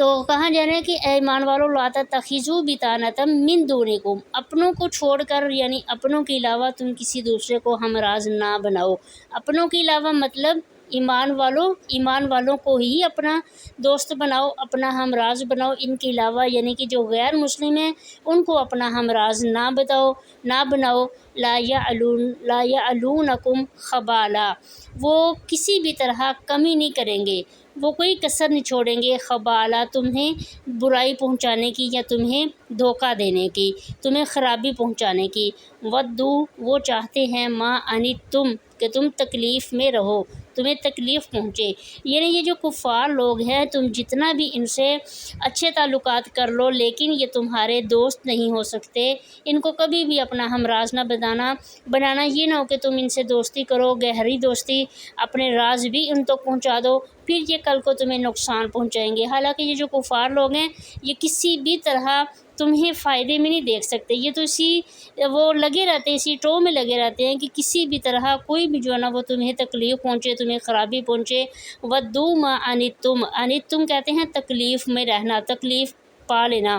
تو کہا جا رہا ہے کہ اے ایمان والو لا تتخذوا بطانة من دونکم، اپنوں کو چھوڑ کر یعنی اپنوں کے علاوہ تم کسی دوسرے کو ہمراز نہ بناؤ۔ اپنوں کے علاوہ مطلب ایمان والوں کو ہی اپنا دوست بناؤ، اپنا ہمراز بناؤ، ان کے علاوہ یعنی کہ جو غیر مسلم ہیں ان کو اپنا ہمراز نہ بناؤ۔ لا یعلونکم خبالا، وہ کسی بھی طرح کمی نہیں کریں گے، وہ کوئی کسر نہیں چھوڑیں گے، خبالہ تمہیں برائی پہنچانے کی یا تمہیں دھوکہ دینے کی، تمہیں خرابی پہنچانے کی۔ ودو، وہ چاہتے ہیں، ما انتم، کہ تم تکلیف میں رہو، تمہیں تکلیف پہنچے۔ یعنی یہ جو کفار لوگ ہیں تم جتنا بھی ان سے اچھے تعلقات کر لو لیکن یہ تمہارے دوست نہیں ہو سکتے، ان کو کبھی بھی اپنا ہمراز نہ بنانا۔ یہ نہ ہو کہ تم ان سے دوستی کرو، گہری دوستی، اپنے راز بھی ان تک پہنچا دو، پھر یہ کل کو تمہیں نقصان پہنچائیں گے۔ حالانکہ یہ جو کفار لوگ ہیں یہ کسی بھی طرح تمہیں فائدے میں نہیں دیکھ سکتے، یہ تو وہ لگے رہتے ہیں، اسی ٹو میں لگے رہتے ہیں کہ کسی بھی طرح کوئی بھی جو ہے نا وہ تمہیں تکلیف پہنچے، تمہیں خرابی پہنچے۔ ودو ما انتم کہتے ہیں تکلیف میں رہنا، تکلیف پا لینا۔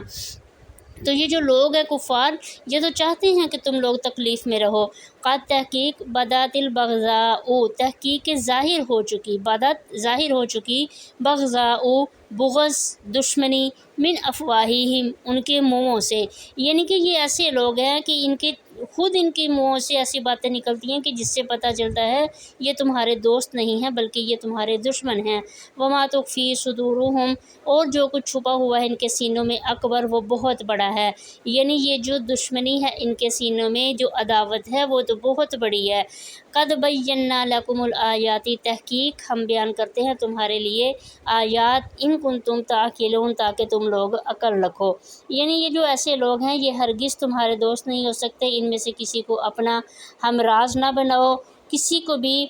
تو یہ جو لوگ ہیں کفار یہ تو چاہتے ہیں کہ تم لوگ تکلیف میں رہو۔ قد تحقیق بدات البغضاء، تحقیق ظاہر ہو چکی بغضاء، بغض، دشمنی، من افواہہم، ان کے منہوں سے، یعنی کہ یہ ایسے لوگ ہیں کہ ان کے منہوں سے ایسی باتیں نکلتی ہیں کہ جس سے پتہ چلتا ہے یہ تمہارے دوست نہیں ہیں بلکہ یہ تمہارے دشمن ہیں۔ وما تخفی صدورہم، اور جو کچھ چھپا ہوا ہے ان کے سینوں میں، اکبر، وہ بہت بڑا ہے۔ یعنی یہ جو دشمنی ہے ان کے سینوں میں، جو عداوت ہے وہ تو بہت بڑی ہے۔ قد بینا لکم الآیات، تحقیق ہم بیان کرتے ہیں تمہارے لیے آیات، ان کنتم تعقلون، تاکہ تم لوگ عقل رکھو۔ یعنی یہ جو ایسے لوگ ہیں یہ ہرگز تمہارے دوست نہیں ہو سکتے، ان میں سے کسی کو اپنا ہمراز نہ بناؤ، کسی کو بھی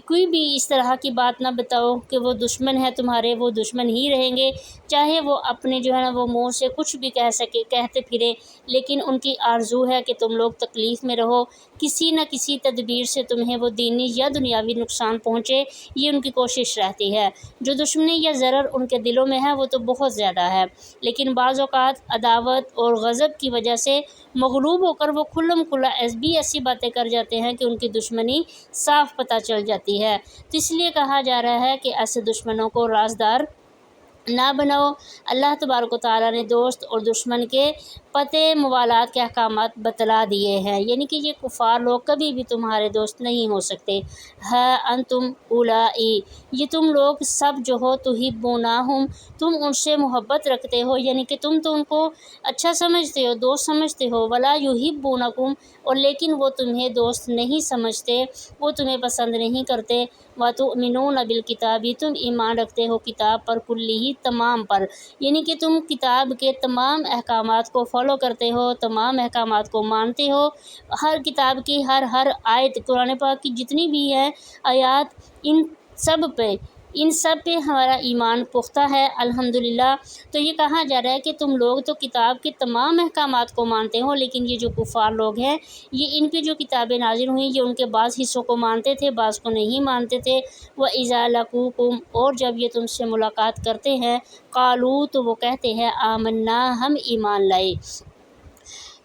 کوئی بھی اس طرح کی بات نہ بتاؤ کہ وہ دشمن ہے تمہارے، وہ دشمن ہی رہیں گے، چاہے وہ اپنے جو ہے نا وہ منہ سے کچھ بھی کہتے پھرے، لیکن ان کی آرزو ہے کہ تم لوگ تکلیف میں رہو، کسی نہ کسی تدبیر سے تمہیں وہ دینی یا دنیاوی نقصان پہنچے، یہ ان کی کوشش رہتی ہے۔ جو دشمنی یا ضرر ان کے دلوں میں ہے وہ تو بہت زیادہ ہے، لیکن بعض اوقات عداوت اور غضب کی وجہ سے مغلوب ہو کر وہ کھلم کھلا بھی ایسی باتیں کر جاتے ہیں کہ ان کی دشمنی صاف پتہ چل جاتی ہے۔ تو اس لیے کہا جا رہا ہے کہ ایسے دشمنوں کو رازدار نہ بناؤ۔ اللہ تبارک و تعالیٰ نے دوست اور دشمن کے پتے موالات کے احکامات بتلا دیے ہیں، یعنی کہ یہ کفار لوگ کبھی بھی تمہارے دوست نہیں ہو سکتے۔ ہاں انتم اولائی، یہ تم لوگ سب جو ہو، تحبونہم، تم ان سے محبت رکھتے ہو، یعنی کہ تم تو ان کو اچھا سمجھتے ہو، دوست سمجھتے ہو، ولا یحبونکم، اور لیکن وہ تمہیں دوست نہیں سمجھتے، وہ تمہیں پسند نہیں کرتے۔ وتؤمنون بالکتاب، تم ایمان رکھتے ہو کتاب پر، کلہ، تمام پر، یعنی کہ تم کتاب کے تمام احکامات کو فالو کرتے ہو، تمام احکامات کو مانتے ہو، ہر کتاب کی ہر آیت، قرآن پاک کی جتنی بھی ہے آیات، ان سب پہ ہمارا ایمان پختہ ہے الحمدللہ۔ تو یہ کہا جا رہا ہے کہ تم لوگ تو کتاب کے تمام احکامات کو مانتے ہو، لیکن یہ جو کفار لوگ ہیں یہ ان پہ جو کتابیں نازل ہوئیں یہ ان کے بعض حصوں کو مانتے تھے، بعض کو نہیں مانتے تھے۔ وَإِذَا لَقُوكُمْ، اور جب یہ تم سے ملاقات کرتے ہیں، قالوا، تو وہ کہتے ہیں، آمنا، ہم ایمان لائے۔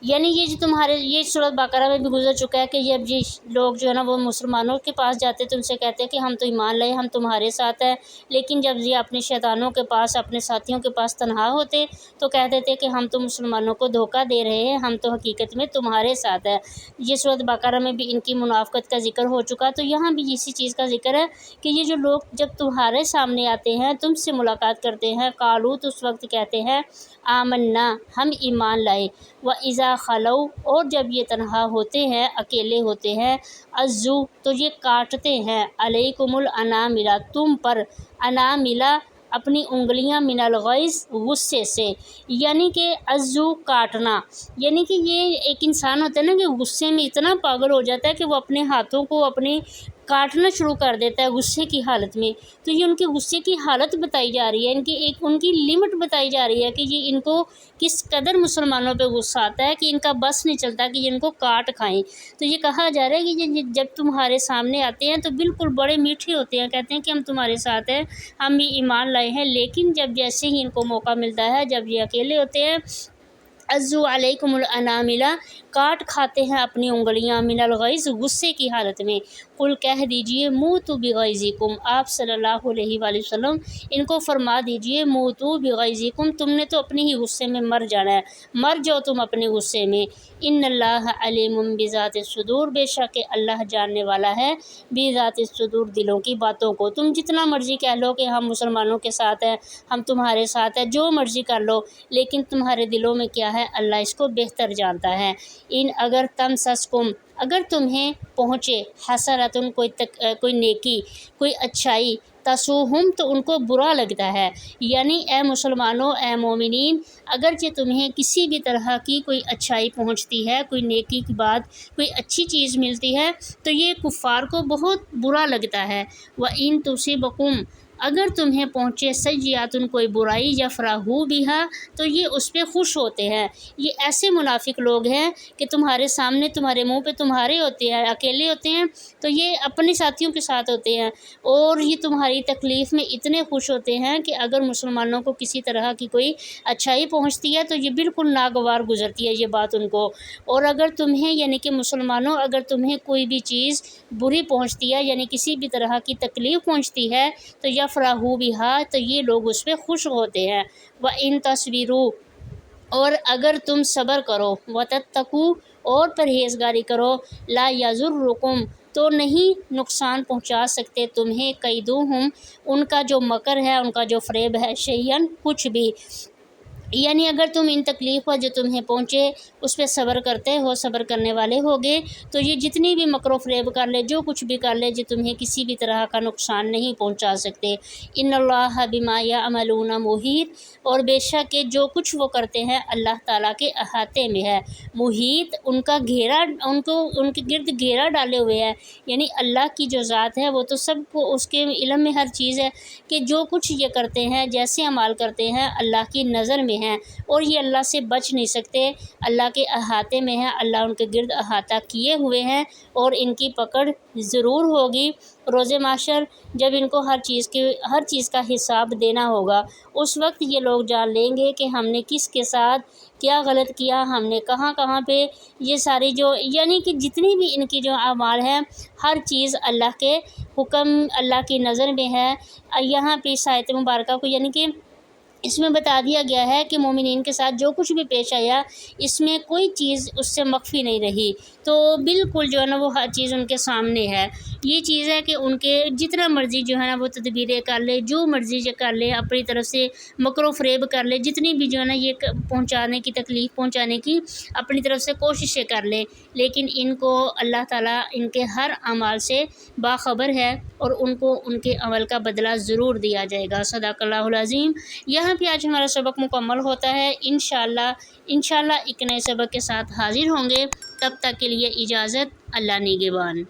یعنی یہ جو تمہارے یہ سورۃ بقرہ میں بھی گزر چکا ہے کہ یہ لوگ جو ہے نا وہ مسلمانوں کے پاس جاتے تو ان سے کہتے ہیں کہ ہم تو ایمان لائے، ہم تمہارے ساتھ ہیں، لیکن جب یہ اپنے شیطانوں کے پاس، اپنے ساتھیوں کے پاس تنہا ہوتے تو کہتے تھے کہ ہم تو مسلمانوں کو دھوکہ دے رہے ہیں، ہم تو حقیقت میں تمہارے ساتھ ہیں۔ یہ سورۃ بقرہ میں بھی ان کی منافقت کا ذکر ہو چکا، تو یہاں بھی اسی چیز کا ذکر ہے کہ یہ جو لوگ جب تمہارے سامنے آتے ہیں، تم سے ملاقات کرتے ہیں، قالوا، تو اس وقت کہتے ہیں، آمنا، ہم ایمان لائے۔ وَإِذَا خَلَوْا، اور جب یہ تنہا ہوتے ہیں، اکیلے ہوتے ہیں، عَضُّوا، تو یہ کاٹتے ہیں، عَلَيْكُمُ الْأَنَامِلَ، تم پر، اناملہ، اپنی انگلیاں، من الغیظ، غصے سے، یعنی کہ عَضُّوا، کاٹنا، یعنی کہ یہ ایک انسان ہوتا ہے نا کہ غصے میں اتنا پاگل ہو جاتا ہے کہ وہ اپنے ہاتھوں کو اپنی کاٹنا شروع کر دیتا ہے غصے کی حالت میں، تو یہ ان کے غصے کی حالت بتائی جا رہی ہے، ان کی لمٹ بتائی جا رہی ہے کہ یہ ان کو کس قدر مسلمانوں پہ غصہ آتا ہے کہ ان کا بس نہیں چلتا کہ یہ ان کو کاٹ کھائیں۔ تو یہ کہا جا رہا ہے کہ یہ جب تمہارے سامنے آتے ہیں تو بالکل بڑے میٹھے ہوتے ہیں، کہتے ہیں کہ ہم تمہارے ساتھ ہیں، ہم بھی ایمان لائے ہیں، لیکن جب جیسے ہی ان کو موقع ملتا ہے، جب یہ اکیلے ہوتے ہیں، عزو علیکم الاناملہ، کاٹ کھاتے ہیں اپنی انگلیاں، من الغیظ، غصے کی حالت میں۔ قل کہہ دیجئے موتوا بغیظکم، آپ صلی اللہ علیہ وآلہ وسلم ان کو فرما دیجئے موتوا بغیظکم، تم نے تو اپنے ہی غصے میں مر جانا ہے، مر جاؤ تم اپنے غصے میں۔ ان اللہ علیم بذات الصدور، بے شک اللہ جاننے والا ہے بذات الصدور، دلوں کی باتوں کو۔ تم جتنا مرضی کہہ لو کہ ہم مسلمانوں کے ساتھ ہیں، ہم تمہارے ساتھ ہیں، جو مرضی کر لو، لیکن تمہارے دلوں میں کیا ہے اللہ اس کو بہتر جانتا ہے۔ ان اگر تمسسکم، اگر تمہیں پہنچے حسنۃ، کوئی نیکی، کوئی اچھائی، تسوہم، تو ان کو برا لگتا ہے، یعنی اے مسلمانوں، اے مومنین، اگرچہ تمہیں کسی بھی طرح کی کوئی اچھائی پہنچتی ہے، کوئی نیکی کی بات، کوئی اچھی چیز ملتی ہے، تو یہ کفار کو بہت برا لگتا ہے۔ وَإِن تُصِبْكُمْ، اگر تمہیں پہنچے سیئۃ، کوئی برائی، یفرحوا بها، تو یہ اس پہ خوش ہوتے ہیں۔ یہ ایسے منافق لوگ ہیں کہ تمہارے سامنے، تمہارے منہ پہ تمہارے ہوتے ہیں، اکیلے ہوتے ہیں تو یہ اپنے ساتھیوں کے ساتھ ہوتے ہیں، اور یہ تمہاری تکلیف میں اتنے خوش ہوتے ہیں کہ اگر مسلمانوں کو کسی طرح کی کوئی اچھائی پہنچتی ہے تو یہ بالکل ناگوار گزرتی ہے یہ بات ان کو، اور اگر تمہیں، یعنی کہ مسلمانوں، اگر تمہیں کوئی بھی چیز بری پہنچتی ہے، یعنی کسی بھی طرح کی تکلیف پہنچتی ہے، تو یفرحوا بها، تو یہ لوگ اس پہ خوش ہوتے ہیں۔ وَإِن تَصْبِرُوا، اور اگر تم صبر کرو، وَتَتَّقُوا، اور پرہیزگاری کرو، لا یضرکم، تو نہیں نقصان پہنچا سکتے تمہیں، کیدہم، ان کا جو مکر ہے، ان کا جو فریب ہے، شیئا، کچھ بھی، یعنی اگر تم ان تکلیف پر جو تمہیں پہنچے اس پہ صبر کرتے ہو، صبر کرنے والے ہوگے، تو یہ جتنی بھی مکر و فریب کر لے، جو کچھ بھی کر لے، جو تمہیں کسی بھی طرح کا نقصان نہیں پہنچا سکتے۔ ان اللہ بما یعملون محیط، اور بے شک کہ جو کچھ وہ کرتے ہیں اللہ تعالیٰ کے احاطے میں ہے، محیط، ان کا گھیرا، ان کے گرد گھیرا ڈالے ہوئے ہے، یعنی اللہ کی جو ذات ہے وہ تو سب کو، اس کے علم میں ہر چیز ہے کہ جو کچھ یہ کرتے ہیں، جیسے اعمال کرتے ہیں، اللہ کی نظر میں ہیں، اور یہ اللہ سے بچ نہیں سکتے، اللہ کے احاطے میں ہیں، اللہ ان کے گرد احاطہ کیے ہوئے ہیں، اور ان کی پکڑ ضرور ہوگی روز محشر، جب ان کو ہر چیز کا حساب دینا ہوگا۔ اس وقت یہ لوگ جان لیں گے کہ ہم نے کس کے ساتھ کیا غلط کیا، ہم نے کہاں کہاں پہ یہ ساری جو، یعنی کہ جتنی بھی ان کی جو اعمال ہیں، ہر چیز اللہ کے حکم، اللہ کی نظر میں ہے۔ یہاں پہ اس آیت مبارکہ کو، یعنی کہ اس میں بتا دیا گیا ہے کہ مومنین کے ساتھ جو کچھ بھی پیش آیا، اس میں کوئی چیز اس سے مخفی نہیں رہی، تو بالکل جو ہے نا وہ ہر چیز ان کے سامنے ہے۔ یہ چیز ہے کہ ان کے جتنا مرضی جو ہے نا وہ تدبیریں کر لے، جو مرضی یہ کر لے، اپنی طرف سے مکر و فریب کر لے، جتنی بھی جو ہے نا یہ پہنچانے کی، تکلیف پہنچانے کی اپنی طرف سے کوششیں کر لے، لیکن ان کو اللہ تعالیٰ ان کے ہر اعمال سے باخبر ہے، اور ان کو ان کے عمل کا بدلہ ضرور دیا جائے گا۔ صدق اللہ العظیم۔ یہاں پہ آج ہمارا سبق مکمل ہوتا ہے۔ انشاءاللہ ایک نئے سبق کے ساتھ حاضر ہوں گے، تب تک کے لیے اجازت، اللہ نگہبان۔